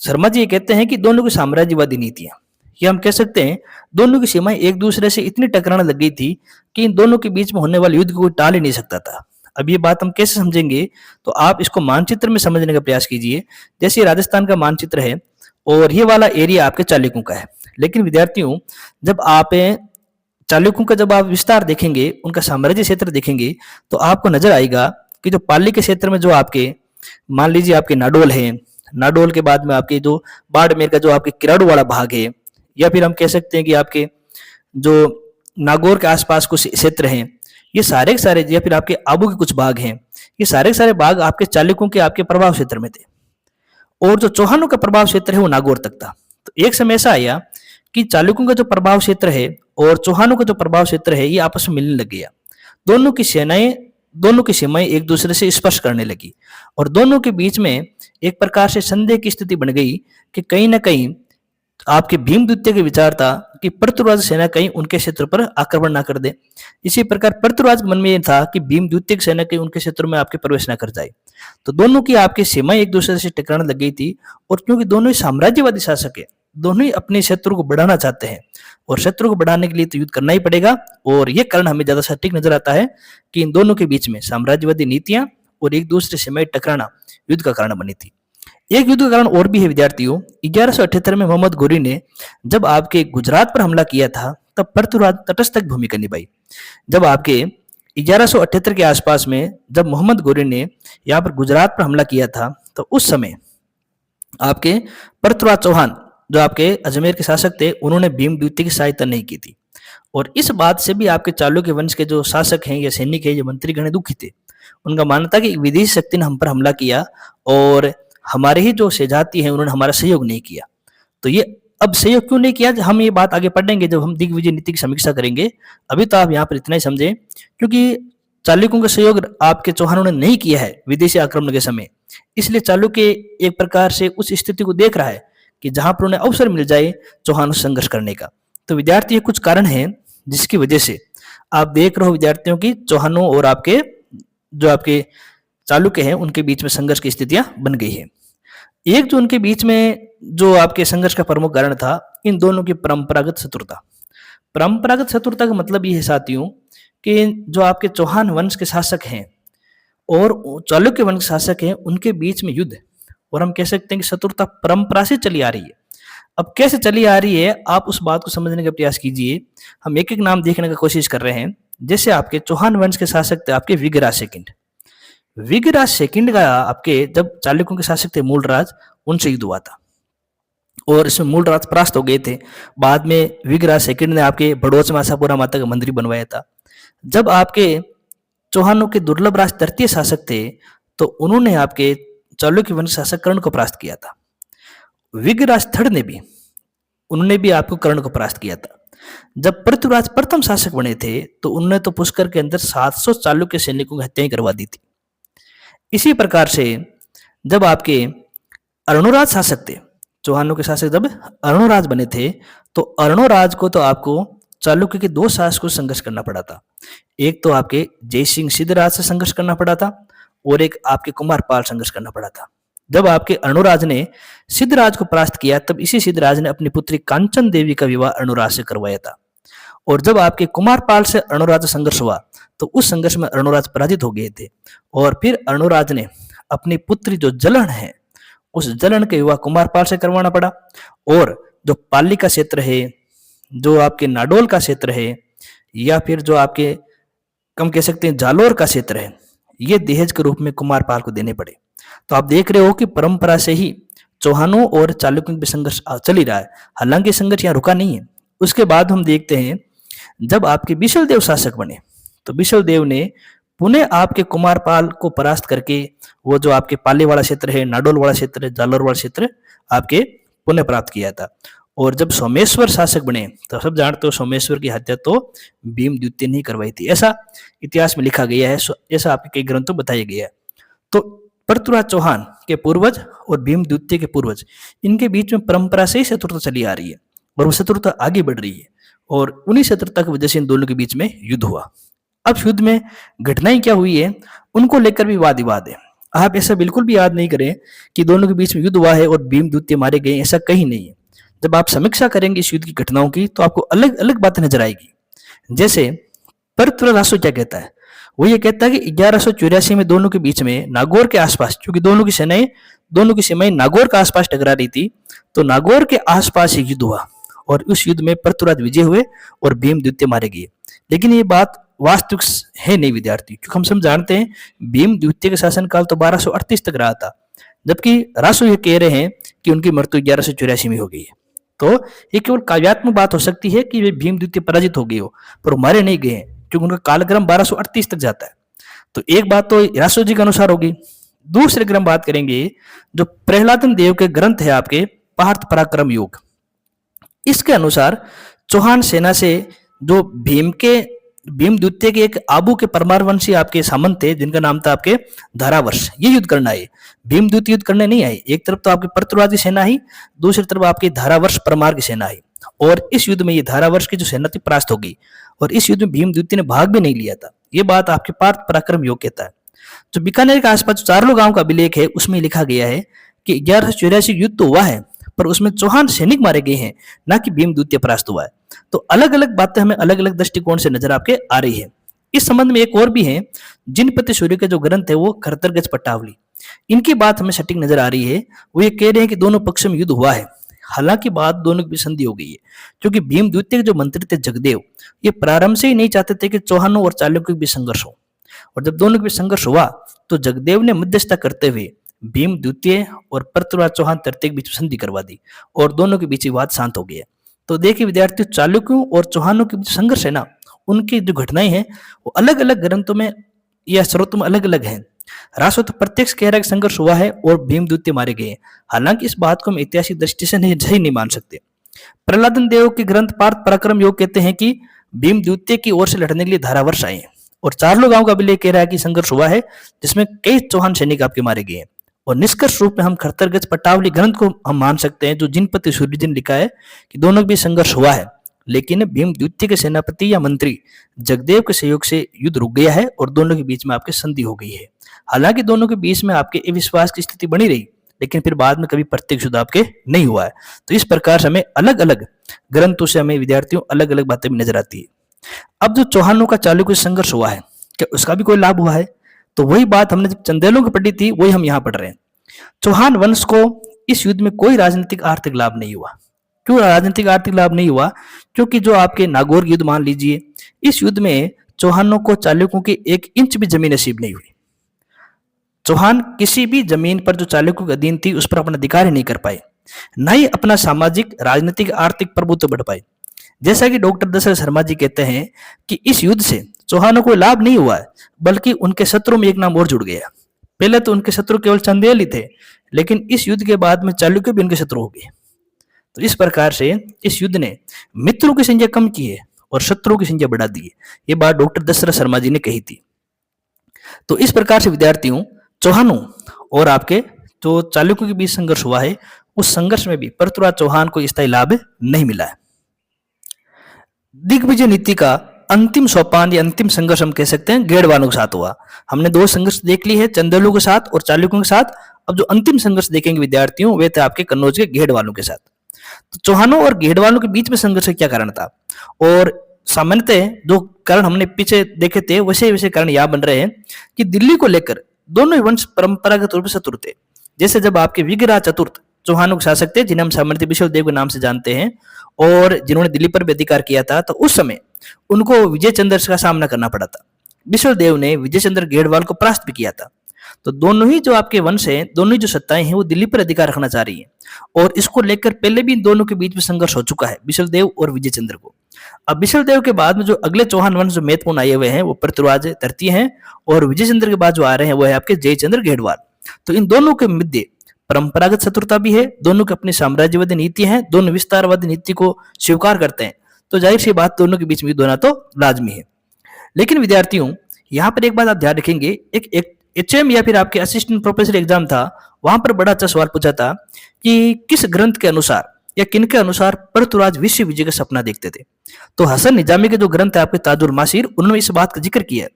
शर्मा जी ये कहते हैं कि दोनों की साम्राज्यवादी नीतियां, या हम कह सकते हैं दोनों की सीमाएं एक दूसरे से इतनी टकराने लग गई थी कि इन दोनों के बीच में होने वाले युद्ध को कोई टाल ही नहीं सकता था। अब ये बात हम कैसे समझेंगे, तो आप इसको मानचित्र में समझने का प्रयास कीजिए। जैसे ये राजस्थान का मानचित्र है और ये वाला एरिया आपके चालुक्यों का है, लेकिन विद्यार्थियों जब आप चालुक्यों का जब आप विस्तार देखेंगे, उनका साम्राज्य क्षेत्र देखेंगे, तो आपको नजर आएगा कि जो पाली के क्षेत्र में जो आपके मान लीजिए आपके नाडोल है, नाडोल के बाद में आपके जो बाड़मेर का जो आपके किराड़ू वाला भाग है, या फिर हम कह सकते हैं कि आपके जो नागौर के आसपास कुछ क्षेत्र हैं, ये सारे के सारे, या फिर आपके आबू के कुछ भाग हैं, ये सारे के सारे भाग आपके चालुक्यों के आपके प्रभाव क्षेत्र में थे। और जो चौहानों का प्रभाव क्षेत्र है वो नागौर तक था। तो एक समय ऐसा आया कि चालुक्यों का जो प्रभाव क्षेत्र है और चौहानों का जो प्रभाव क्षेत्र है ये आपस में मिलने लग गया। दोनों की सेनाएं, दोनों की सीमाएं एक दूसरे से स्पर्श करने लगी और दोनों के बीच में एक प्रकार से संदेह की स्थिति बन गई कि कहीं ना कहीं आपके भीमद्वितीय के विचार था कि पृथ्वीराज सेना कहीं उनके क्षेत्र पर आक्रमण ना कर दे। इसी प्रकार पृथ्वीराज के मन में यह था कि भीमद्वितीय सेना कहीं उनके क्षेत्र में आपके प्रवेश ना कर जाए। तो दोनों की आपकी सीमाएं एक दूसरे से टकराने लग गई थी, और क्योंकि दोनों ही साम्राज्यवादी शासक है, दोनों ही अपने शत्रु को बढ़ाना चाहते हैं, और शत्रु को बढ़ाने के लिए तो युद्ध करना ही पड़ेगा। और ये कारण हमें ज्यादा सटीक नजर आता है कि इन दोनों के बीच में साम्राज्यवादी नीतियां और एक दूसरे से टकराना युद्ध का कारण बनी थी। एक युद्ध का कारण और भी है विद्यार्थियों। 1178 में मोहम्मद गोरी ने जब आपके गुजरात पर हमला किया था, तब पृथ्वीराज तटस्थ भूमिका निभाई। जब आपके 1178 के आसपास में जब मोहम्मद गोरी ने यहाँ पर गुजरात पर हमला किया था, तो उस समय आपके पृथ्वीराज चौहान जो आपके अजमेर के शासक थे, उन्होंने भीमद्वितीय की सहायता नहीं की थी। और इस बात से भी आपके चालुक्य वंश के जो शासक हैं या सैनिक हैं या मंत्रीगण दुखी थे। उनका मानना था कि विदेशी शक्ति ने हम पर हमला किया और हमारे ही जो सहजाति हैं उन्होंने हमारा सहयोग नहीं किया। तो ये अब सहयोग क्यों नहीं किया, हम ये बात आगे पढ़ेंगे जब हम दिग्विजय नीति की समीक्षा करेंगे। अभी तो आप यहाँ पर इतना ही समझें, क्योंकि चालुक्यों का सहयोग आपके चौहानों ने नहीं किया है विदेशी आक्रमण के समय, इसलिए चालुक्य एक प्रकार से उस स्थिति को देख रहा है कि जहां पर उन्हें अवसर मिल जाए चौहानों से संघर्ष करने का। तो विद्यार्थी ये कुछ कारण हैं जिसकी वजह से आप देख रहे हो विद्यार्थियों की चौहानों और आपके जो आपके चालुक्य हैं उनके बीच में संघर्ष की स्थितियां बन गई है। एक जो उनके बीच में जो आपके संघर्ष का प्रमुख कारण था, इन दोनों की परंपरागत शत्रुता। परंपरागत शत्रुता का मतलब ये है साथियों कि जो आपके चौहान वंश के शासक हैं और चालुक्य वंश के शासक हैं, उनके बीच में युद्ध, और हम कह सकते हैं कि शत्रुता परंपरा से चली आ रही है। अब कैसे चली आ रही है, आप उस बात को समझने का प्रयास कीजिए। हम एक एक नाम देखने की कोशिश कर रहे हैं। जैसे आपके चौहान वंश के शासक थे आपके विगराज सेकंड। विगराज सेकंड का आपके जब चालुक्यों के शासक थे मूलराज, उनसे युद्ध हुआ था और इसमें मूलराज परास्त हो गए थे। बाद में विगराज सेकंड ने आपके बड़ोच में आशापुरा माता का मंदिर बनवाया था। जब आपके चौहानों के दुर्लभ राज तृतीय शासक थे, तो उन्होंने आपके चालुक्य वंश शासक कर्ण को परास्त किया था। विगराज थर्ड ने भी उन्होंने भी आपको कर्ण को परास्त किया था। जब पृथ्वीराज प्रथम शासक बने थे, तो उन्होंने तो पुष्कर के अंदर 700 चालुक्य सैनिकों की हत्याएं करवा दी थी। इसी प्रकार से जब आपके अर्णोराज शासक थे, चौहानों के शासक जब अर्णोराज बने थे, तो अर्णोराज को तो आपको चालुक्य के दो शासकों से संघर्ष करना पड़ा था। एक तो आपके जय सिंह सिद्धराज से संघर्ष करना पड़ा था और एक आपके कुमारपाल संघर्ष करना पड़ा था। जब आपके अर्णोराज ने सिद्धराज को परास्त किया, तब इसी सिद्धराज ने अपनी पुत्री कांचन देवी का विवाह अर्णोराज से करवाया था। और जब आपके कुमारपाल से अर्णोराज से संघर्ष हुआ, तो उस संघर्ष में अर्णोराज पराजित हो गए थे और फिर अर्णोराज ने अपनी पुत्री जो जलन है, उस जलन के विवाह कुमारपाल से करवाना पड़ा। और जो पाली का क्षेत्र है, जो आपके नाडोल का क्षेत्र है, या फिर जो आपके कम कह सकते हैं जालोर का क्षेत्र है, ये दहेज के रूप में कुमारपाल को देने पड़े। तो आप देख रहे हो कि परंपरा से ही चौहानों और चालुक्यों के संघर्ष चल ही रहा है। हालांकि संघर्ष यहाँ रुका नहीं है। उसके बाद हम देखते हैं जब आपके बिशलदेव शासक बने, तो बिशलदेव ने पुनः आपके कुमारपाल को परास्त करके वो जो आपके पाली वाला क्षेत्र है, नाडोल वाला क्षेत्र है, जालोर वाला क्षेत्र आपके पुनः प्राप्त किया था। और जब सोमेश्वर शासक बने, तो सब जानते हो सोमेश्वर की हत्या तो भीमद्वितीय ने करवाई थी, ऐसा इतिहास में लिखा गया है, ऐसा आपके कई ग्रंथों बताया गया है। तो पृथ्वीराज चौहान के पूर्वज और भीमद्वितीय के पूर्वज, इनके बीच में परंपरा से ही शत्रुता चली आ रही है और वो शत्रुता आगे बढ़ रही है। और 1970 की वजह से इन दोनों के बीच में युद्ध हुआ। अब युद्ध में घटनाएं क्या हुई है उनको लेकर भी वाद विवाद है। आप ऐसा बिल्कुल भी याद नहीं करें कि दोनों के बीच में युद्ध हुआ है और भीम द्वितीय मारे गए, ऐसा कहीं नहीं है। जब आप समीक्षा करेंगे इस युद्ध की घटनाओं की तो आपको अलग अलग बातें नजर आएगी। जैसे परतुरा रासो क्या कहता है, वो ये कहता है कि 1184 में दोनों के बीच में नागौर के आसपास, क्योंकि दोनों की सीमाएं नागौर के आसपास टकरा रही थी, तो नागौर के आसपास एक युद्ध हुआ और उस युद्ध में परतुराज विजय हुए और भीम द्वितीय मारे गए। लेकिन ये बात वास्तविक है नहीं विद्यार्थी, क्योंकि हम सब जानते हैं भीम द्वितीय का शासनकाल तो 1238 तक रहा था, जबकि रासो ये कह रहे हैं कि उनकी मृत्यु 1184 में हो गई है। तो ये केवल काव्यात्मक बात हो सकती है कि वे भीम द्वितीय पराजित हो गए हो, पर मारे नहीं गए हैं, क्योंकि उनका कालक्रम 1238 तक जाता है। तो एक बात तो रासो जी के अनुसार होगी। दूसरे क्रम बात करेंगे जो प्रहलादन देव के ग्रंथ है आपके पार्थ पराक्रम योग, इसके अनुसार चौहान सेना से जो भीम द्वितीय के एक आबू के परमारवंशी आपके सामंत थे जिनका नाम था आपके धारावर्ष, ये युद्ध करना आए। भीम द्वितीय युद्ध करने नहीं आए। एक तरफ तो आपकी परतुराज की सेना आई, दूसरी तरफ आपकी धारावर्ष परमार की सेना आई, और इस युद्ध में ये धारावर्ष की जो सेना थी परास्त हो गई, और इस युद्ध में भीम द्वितीय ने भाग भी नहीं लिया था। ये बात आपके पार्थ पराक्रम योग कहता है। जो बीकानेर के आसपास चारलो गांव का अभिलेख है उसमें लिखा गया है कि 1184 युद्ध तो हुआ है, पर उसमें चौहान सैनिक मारे गए हैं, ना कि भीम द्वितीय परास्त हुआ है। तो अलग अलग बातें हमें अलग अलग दृष्टिकोण से नजर आपके आ रही है। इस संबंध में एक और भी है, जिनपति सूर्य का जो ग्रंथ है वो खरतरगज पट्टावली, इनकी बात हमें सटीक नजर आ रही है। वो ये कह रहे हैं कि दोनों पक्षों में युद्ध हुआ है, हालांकि बात दोनों की संधि हो गई है, क्योंकि भीम द्वितीय के जो मंत्री थे जगदेव, ये प्रारंभ से ही नहीं चाहते थे कि चौहानों और चालुक्यों के बीच संघर्ष हो, और जब दोनों के बीच संघर्ष हुआ तो जगदेव ने मध्यस्थता करते हुए भीम द्वितीय और पृथ्वीराज चौहान तृतीय के बीच संधि करवा दी और दोनों के बीच विवाद शांत हो गया। तो देखिए विद्यार्थियों, चालुक्यों और चौहानों के बीच संघर्ष है ना, उनकी जो घटनाएं हैं वो अलग अलग ग्रंथों में या स्रोतों में अलग अलग हैं। रासो तो प्रत्यक्ष कह रहा है कि संघर्ष हुआ है और भीम द्वितीय मारे गए, हालांकि इस बात को हम ऐतिहासिक दृष्टि से सही नहीं मान सकते। प्रहलादन देव के ग्रंथ पार्थ पराक्रम योग कहते हैं कि भीम द्वितीय की ओर से लड़ने के लिए धारावर्ष आए, और चारलो गांव का अभिलेख कह रहा है कि संघर्ष हुआ है जिसमें कई चौहान सैनिक आपके मारे गए हैं। और निष्कर्ष रूप में हम खरतरगज पट्टावली ग्रंथ को हम मान सकते हैं, जो जिनपति सूर्य जी ने लिखा है कि दोनों के बीच संघर्ष हुआ है, लेकिन भीम द्वितीय के सेनापति या मंत्री जगदेव के सहयोग से युद्ध रुक गया है और दोनों के बीच में आपके संधि हो गई है। हालांकि दोनों के बीच में आपके अविश्वास की स्थिति बनी रही, लेकिन फिर बाद में कभी प्रत्यक्ष युद्ध आपके नहीं हुआ है। तो इस प्रकार से हमें अलग अलग ग्रंथों से हमें विद्यार्थियों अलग अलग बातें भी नजर आती है। अब जो चौहानों का चालुक्य संघर्ष हुआ है, क्या उसका भी कोई लाभ हुआ है? तो वही बात हमने जब चंदेलों की पढ़ी थी वही हम यहाँ पढ़ रहे हैं। चौहान वंश को इस युद्ध में कोई राजनीतिक आर्थिक लाभ नहीं हुआ। क्यों राजनीतिक आर्थिक लाभ नहीं हुआ? क्योंकि जो आपके नागौर युद्ध मान लीजिए, इस युद्ध में चौहानों को चालुक्यों की 1 इंच भी जमीन नसीब नहीं हुई। चौहान किसी भी जमीन पर जो चालुक्यों के अधीन थी उस पर अपना अधिकार ही नहीं कर पाए, न ही अपना सामाजिक राजनीतिक आर्थिक प्रभुत्व बढ़ पाए। जैसा कि डॉक्टर दशरथ शर्मा जी कहते हैं कि इस युद्ध से चौहानों को लाभ नहीं हुआ है, बल्कि उनके शत्रु में एक नाम और जुड़ गया। पहले तो उनके शत्रु केवल चंदेल ही थे, लेकिन इस युद्ध के बाद में चालुक्य भी उनके शत्रु हो गए। तो इस प्रकार से इस युद्ध ने मित्रों की संख्या कम की है और शत्रुओं की संख्या बढ़ा दी है। ये बात डॉक्टर दशरथ शर्मा जी ने कही थी। तो इस प्रकार से विद्यार्थियों, चौहानों और आपके जो चालुक्यों के बीच संघर्ष हुआ है, उस संघर्ष में भी पृथ्वीराज चौहान को स्थायी लाभ नहीं मिला है। दिग्विजय नीति का अंतिम सोपान या अंतिम संघर्ष हम कह सकते हैं गेड़वालों के साथ हुआ। हमने 2 संघर्ष देख ली है, चंदेलों के साथ और चालुक्यों के साथ। अब जो अंतिम संघर्ष देखेंगे विद्यार्थियों, वे थे आपके कन्नौज के गेड़वालों के साथ। तो चौहानों और गेड़वालों के बीच में संघर्ष का क्या कारण था? और सामान्यतः जो कारण हमने पीछे देखे थे वैसे वैसे कारण यह बन रहे हैं कि दिल्ली को लेकर दोनों वंश परंपरागत रूप से चतुर थे। जैसे जब आपके विग्रह चतुर्थ चौहानों के शासक थे, जिन्हें हम सामर्थ्य विश्व देव के नाम से जानते हैं, और जिन्होंने दिल्ली पर भी अधिकार किया था, तो उस समय उनको विजय चंद्र का सामना करना पड़ा था। विश्वदेव ने विजय चंद्र गेड़वाल को परास्त भी किया था। तो दोनों ही जो आपके वंश हैं, दोनों ही जो सत्ताएं हैं, वो दिल्ली पर अधिकार रखना चाह रही हैं, और इसको लेकर पहले भी इन दोनों के बीच में संघर्ष हो चुका है, विश्वदेव और विजय चंद्र को। अब विश्वदेव के बाद में जो अगले चौहान वंश जो महत्वपूर्ण आए हुए हैं वो पृथ्वीराज तृतीय हैं, और विजय चंद्र के बाद जो आ रहे हैं वो है आपके जयचंद्र गेड़वाल। तो इन दोनों के मध्य परंपरागत शत्रुता भी है, दोनों की अपनी साम्राज्यवादी नीति है, दोनों विस्तारवादी नीति को स्वीकार करते हैं। तो जाहिर सी बात, दोनों के बीच में दोनों तो लाजमी है। लेकिन विद्यार्थियों, यहाँ पर एक बात आप ध्यान रखेंगे, एक एचएम या फिर आपके असिस्टेंट प्रोफेसर एग्जाम था, वहां पर बड़ा अच्छा सवाल पूछा था कि किस ग्रंथ के अनुसार या किनके अनुसार पृथ्वीराज विश्व विजय का सपना देखते थे। तो हसन निजामी के जो ग्रंथ है आपके ताजुल मासीर, उन्होंने इस बात का जिक्र किया है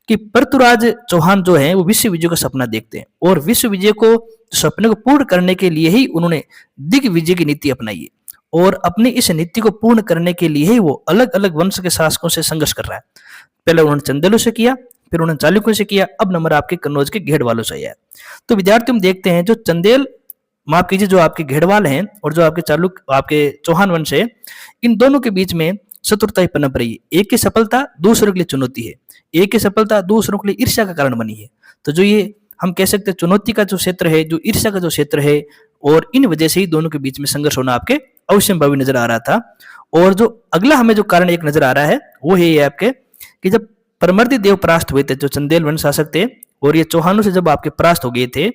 कि पृथ्वीराज चौहान जो है वो विश्व विजय का सपना देखते हैं और विश्व विजय को सपने को पूर्ण करने के लिए ही उन्होंने दिग्विजय की नीति अपनाई है और अपनी इस नीति को पूर्ण करने के लिए ही वो अलग अलग वंश के शासकों से संघर्ष कर रहा है। पहले उन्होंने चंदेलों से किया, फिर उन्होंने चालुक्यों से किया, अब नंबर आपके कन्नौज के घेड़वालों से है। तो विद्यार्थी हम देखते हैं जो चंदेल, माफ कीजिए, जो आपके घेड़वाल हैं और जो आपके चालुक्य आपके चौहान वंश है, इन दोनों के बीच में शत्रुता ही पनप रही है। एक की सफलता दूसरों के लिए चुनौती है, एक की सफलता दूसरों के लिए ईर्ष्या का कारण बनी है। तो जो ये हम कह सकते हैं चुनौती का जो क्षेत्र है, जो ईर्ष्या का जो क्षेत्र है, और इन वजह से ही दोनों के बीच में संघर्ष होना आपके अवश्यंभावी नजर आ रहा था। और जो अगला हमें जो कारण एक नजर आ रहा है वो है ये आपके कि जब परमर्दी देव परास्त हुए थे, जो चंदेल वंश शासक थे, और ये चौहानों से जब आपके परास्त हो गए थे,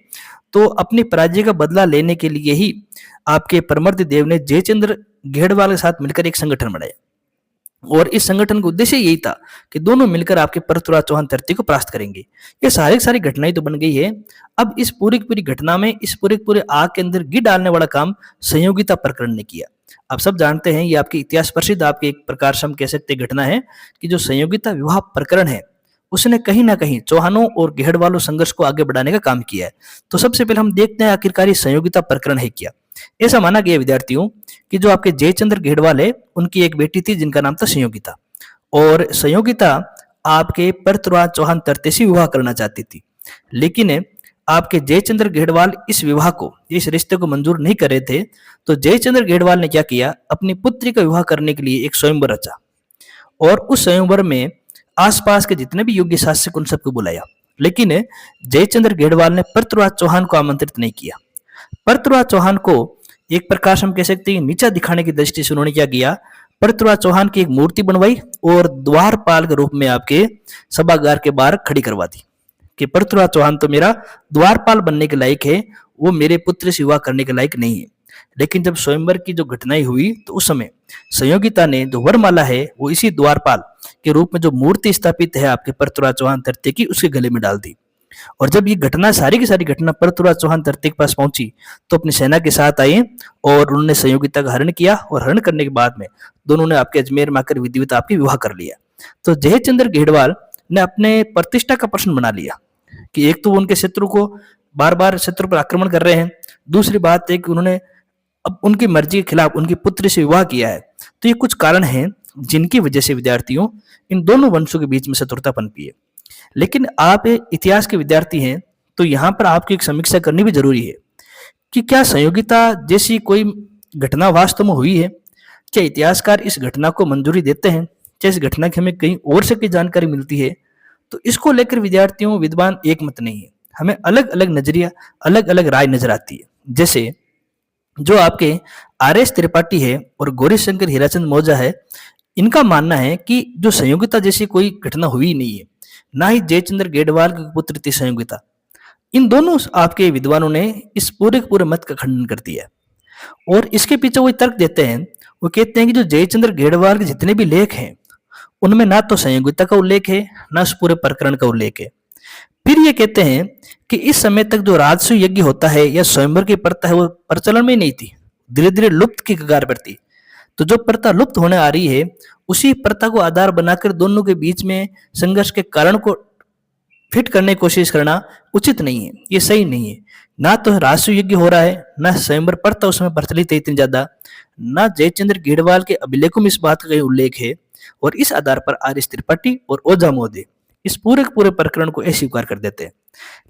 तो अपनी पराजय का बदला लेने के लिए ही आपके परमर्दी देव ने जयचंद्र घेड़वाल के साथ मिलकर एक संगठन बनाया और इस संगठन का उद्देश्य यही था कि दोनों मिलकर आपके पृथ्वीराज चौहान धरती को परास्त करेंगे। ये सारी घटनाएं तो बन गई है। अब इस पूरी की पूरी घटना में, इस पूरे आग के अंदर घी डालने वाला काम संयोगिता प्रकरण ने किया। आप सब जानते हैं, ये आपके इतिहास प्रसिद्ध आपके एक प्रकार से हम कह सकते घटना है कि जो संयोगिता विवाह प्रकरण है उसने कहीं ना कहीं चौहानों और घेड़वालों संघर्ष को आगे बढ़ाने का काम किया है। तो सबसे पहले हम देखते हैं आखिरकार ये संयोगिता प्रकरण है क्या। ऐसा माना गया विद्यार्थियों कि जो आपके जयचंद्र घेड़वाल है, उनकी एक बेटी थी जिनका नाम था संयोगिता, और संयोगिता आपके पृथ्वीराज चौहान तरते से विवाह करना चाहती थी, लेकिन आपके जयचंद्र घेड़वाल इस विवाह को, इस रिश्ते को मंजूर नहीं कर रहे थे। तो जयचंद्र घेड़वाल ने क्या किया, अपनी पुत्री का विवाह करने के लिए एक स्वयंवर रचा और उस स्वयंवर में आसपास के जितने भी योग्य शासक उन सबको बुलाया, लेकिन जयचंद्र घेड़वाल ने पृथ्वीराज चौहान को आमंत्रित नहीं किया। पृथ्वीराज चौहान को एक प्रकार से हम कह सकते हैं नीचा दिखाने की दृष्टि से उन्होंने क्या किया, पृथ्वीराज चौहान की एक मूर्ति बनवाई और द्वारपाल के रूप में आपके सभागार के बाहर खड़ी करवा दी कि पृथ्वीराज चौहान तो मेरा द्वारपाल बनने के लायक है, वो मेरे पुत्र से विवाह करने के लायक नहीं है। लेकिन जब स्वयंवर की जो घटनाएं हुई तो उस समय संयोगिता ने जो वरमाला है वो इसी द्वारपाल के रूप में जो मूर्ति स्थापित है आपके पृथ्वीराज चौहान तरते की, उसके गले में डाल दी। और जब ये घटना सारी की सारी घटना पृथ्वीराज चौहान तरते के पास पहुंची तो अपनी सेना के साथ आए और उन्होंने संयोगिता का हरण किया और हरण करने के बाद में दोनों ने आपके अजमेर में आकर विधिवत आपके विवाह कर लिया। तो जयचंद्र घेड़वाल ने अपने प्रतिष्ठा का प्रश्न बना लिया कि एक तो उनके शत्रु को बार बार शत्रु पर आक्रमण कर रहे हैं, दूसरी बात है कि उन्होंने अब उनकी मर्जी के खिलाफ उनकी पुत्री से विवाह किया है। तो ये कुछ कारण हैं जिनकी वजह से विद्यार्थियों इन दोनों वंशों के बीच में शत्रुता पनपी है। लेकिन आप इतिहास के विद्यार्थी हैं तो यहाँ पर आपकी एक समीक्षा करनी भी जरूरी है कि क्या संयोगिता जैसी कोई घटना वास्तव में हुई है, क्या इतिहासकार इस घटना को मंजूरी देते हैं, क्या इस घटना की हमें कहीं और से कोई जानकारी मिलती है। तो इसको लेकर विद्यार्थियों विद्वान एक मत नहीं है, हमें अलग अलग नजरिया, अलग अलग राय नजर आती है। जैसे जो आपके आर.एस. त्रिपाठी है और गौरीशंकर हीराचंद मौजा है, इनका मानना है कि जो संयोगिता जैसी कोई घटना हुई नहीं है, ना ही जयचंद्र घेड़वाल की पुत्र थी संयोगिता। इन दोनों आपके विद्वानों ने इस पूरे पूरे मत का खंडन कर दिया और इसके पीछे वो तर्क देते हैं, वो कहते हैं कि जो जयचंद्र घेड़वाल के जितने भी लेख हैं उनमें ना तो संयोगिता का उल्लेख है, ना उस पूरे प्रकरण का उल्लेख है। फिर ये कहते हैं कि इस समय तक जो राजसूय यज्ञ होता है या स्वयंवर की प्रथा है वो प्रचलन में नहीं थी, धीरे धीरे लुप्त की कगार पर थी। तो जो प्रथा लुप्त होने आ रही है उसी प्रथा को आधार बनाकर दोनों के बीच में संघर्ष के कारण को फिट करने की कोशिश करना उचित नहीं है, ये सही नहीं है। ना तो राजसूय यज्ञ हो रहा है, ना स्वयंवर प्रथा उसमें प्रचलित है इतनी ज्यादा, ना जयचंद्र घेड़वाल के अभिलेखों में इस बात का उल्लेख है। और इस आधार पर आर.एस. त्रिपाठी और ओझा महोदय इस पूरे प्रकरण को अस्वीकार कर देते हैं।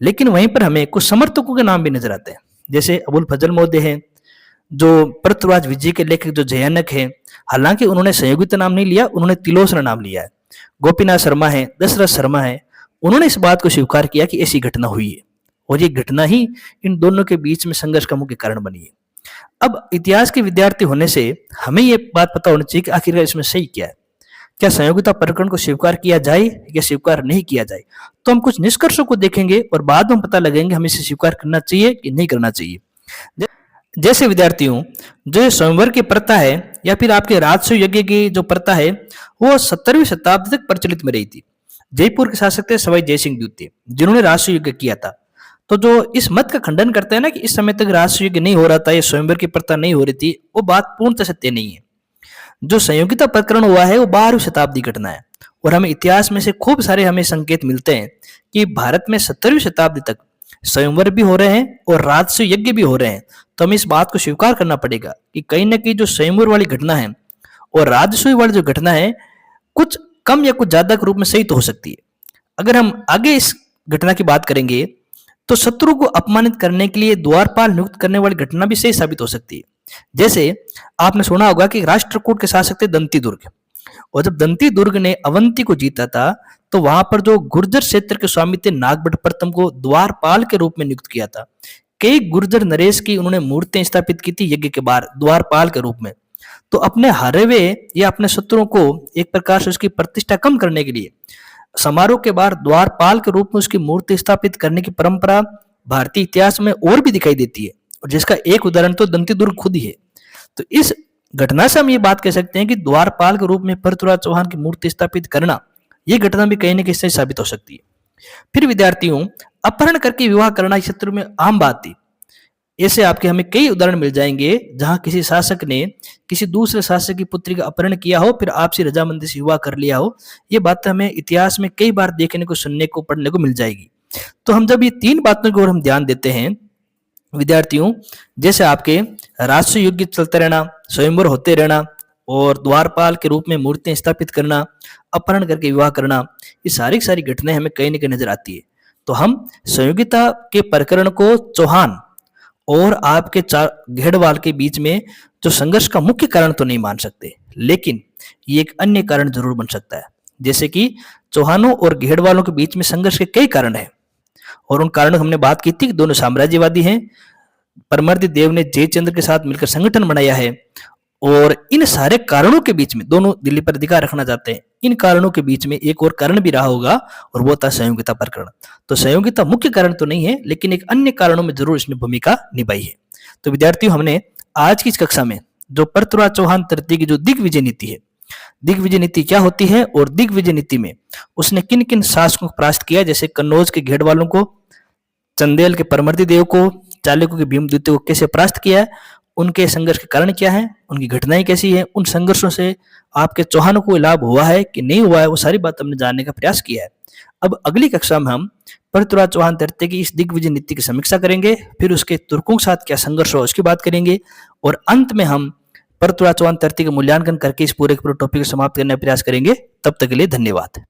लेकिन वहीं पर हमें कुछ समर्थकों के नाम भी नजर आते हैं, जैसे अबुल फजल महोदय हैं, जो पृथ्वीराज विजय के लेखक जो जयानक हैं, हालांकि उन्होंने संयोगिता नाम नहीं लिया, उन्होंने तिलोसना नाम लिया है। गोपीनाथ शर्मा है, दशरथ शर्मा है, उन्होंने इस बात को स्वीकार किया कि ऐसी घटना हुई है और ये घटना ही इन दोनों के बीच में संघर्ष का मुख्य कारण बनी है। अब इतिहास के विद्यार्थी होने से हमें ये बात पता होनी चाहिए कि आखिरकार इसमें सही क्या है, क्या संयोगिता प्रकरण को स्वीकार किया जाए या स्वीकार नहीं किया जाए। तो हम कुछ निष्कर्षों को देखेंगे और बाद में पता लगेंगे हमें इसे स्वीकार करना चाहिए कि नहीं करना चाहिए। जैसे विद्यार्थियों, जो स्वयंवर की प्रथा है या फिर आपके राजसूय यज्ञ की जो प्रथा है वो 17वीं शताब्दी तक प्रचलित में रही थी। जयपुर के शासक थे सवाई जयसिंह द्वितीय, जिन्होंने राजसूय यज्ञ किया था। तो जो इस मत का खंडन करते हैं ना कि इस समय तक राजसूय यज्ञ नहीं हो रहा था, ये स्वयंवर की प्रथा नहीं हो रही थी, वो बात पूर्णतः सत्य नहीं है। जो संयोगिता प्रकरण हुआ है वो 12वीं शताब्दी घटना है, और हमें इतिहास में से खूब सारे हमें संकेत मिलते हैं कि भारत में 17वीं शताब्दी तक स्वयंवर भी हो रहे हैं और राजसूय यज्ञ भी हो रहे हैं। तो हमें इस बात को स्वीकार करना पड़ेगा कि कहीं ना कहीं जो स्वयंवर वाली घटना है और राजसूय वाली जो घटना है, कुछ कम या कुछ ज्यादा के रूप में सही तो हो सकती है। अगर हम आगे इस घटना की बात करेंगे तो शत्रु को अपमानित करने के लिए द्वारपाल नियुक्त करने वाली घटना भी सही साबित हो सकती है। जैसे आपने सुना होगा कि राष्ट्रकूट के शासक थे दंती दुर्ग, और जब दंती दुर्ग ने अवंती को जीता था तो वहां पर जो गुर्जर क्षेत्र के स्वामी थे नागभट्ट प्रथम को द्वारपाल के रूप में नियुक्त किया था। कई गुर्जर नरेश की उन्होंने मूर्तें स्थापित की थी यज्ञ के बाहर द्वारपाल के रूप में। तो अपने हारे हुए या अपने शत्रुओं को एक प्रकार से उसकी प्रतिष्ठा कम करने के लिए समारोह के बाहर द्वारपाल के रूप में उसकी मूर्ति स्थापित करने की परंपरा भारतीय इतिहास में और भी दिखाई देती है, और जिसका एक उदाहरण तो दंती दुर्ग खुद ही है। तो इस घटना से हम ये बात कह सकते हैं कि द्वारपाल के रूप में पृथ्वीराज चौहान की मूर्ति स्थापित करना, ये घटना भी कहीं न कहीं सही साबित हो सकती है। फिर विद्यार्थियों, अपहरण करके विवाह करना इस क्षेत्र में आम बात थी। ऐसे आपके हमें कई उदाहरण मिल जाएंगे जहां किसी शासक ने किसी दूसरे शासक की पुत्री का अपहरण किया हो, फिर आपसी रजामंदी से विवाह कर लिया हो। ये बात हमें इतिहास में कई बार देखने को, सुनने को, पढ़ने को मिल जाएगी। तो हम जब ये तीन बातों की ओर हम ध्यान देते हैं विद्यार्थियों, जैसे आपके राष्ट्रीय युद्ध चलते रहना, स्वयंवर होते रहना, और द्वारपाल के रूप में मूर्तियां स्थापित करना, अपहरण करके विवाह करना, ये सारी सारी घटनाएं हमें कहीं न कहीं नजर आती है। तो हम संयोगिता के प्रकरण को चौहान और आपके घेड़वाल के बीच में जो संघर्ष का मुख्य कारण तो नहीं मान सकते, लेकिन ये एक अन्य कारण जरूर बन सकता है। जैसे कि चौहानों और घेड़वालों के बीच में संघर्ष के कई कारण हैं, और उन कारणों हमने बात की थी कि दोनों साम्राज्यवादी हैं। परमर्दी देव ने जयचंद्र के साथ मिलकर संगठन बनाया है, और इन सारे कारणों के बीच में दोनों दिल्ली पर अधिकार रखना चाहते हैं। इन कारणों के बीच में एक और कारण भी रहा होगा, और वो था संयोगिता प्रकरण। तो संयोगिता मुख्य कारण तो नहीं है, लेकिन एक अन्य कारणों में जरूर इसने भूमिका निभाई है। तो विद्यार्थियों, हमने आज की इस कक्षा में जो पृथ्वीराज चौहान तृतीय की जो दिग्विजय नीति है, दिग्विजय नीति क्या होती है और दिग्विजय नीति में उसने किन किन शासकों को परास्त किया, जैसे कन्नौज के घेड़वालों को, चंदेल के परमर्दी देव को, चालुक्य के भीमद्वितीय को कैसे परास्त किया, उनके संघर्ष के कारण क्या है, उनकी घटनाएं कैसी है, उन संघर्षों से आपके चौहानों को लाभ हुआ है कि नहीं हुआ है, वो सारी बात हमने जानने का प्रयास किया है। अब अगली कक्षा में हम पृथ्वीराज चौहान तृतीय की इस दिग्विजय नीति की समीक्षा करेंगे, फिर उसके तुर्कों के साथ क्या संघर्ष हुआ उसकी बात करेंगे, और अंत में हम पृथ्वीराज चौहान तृतीय का मूल्यांकन करके इस पूरे टॉपिक को समाप्त करने का प्रयास करेंगे। तब तक के लिए धन्यवाद।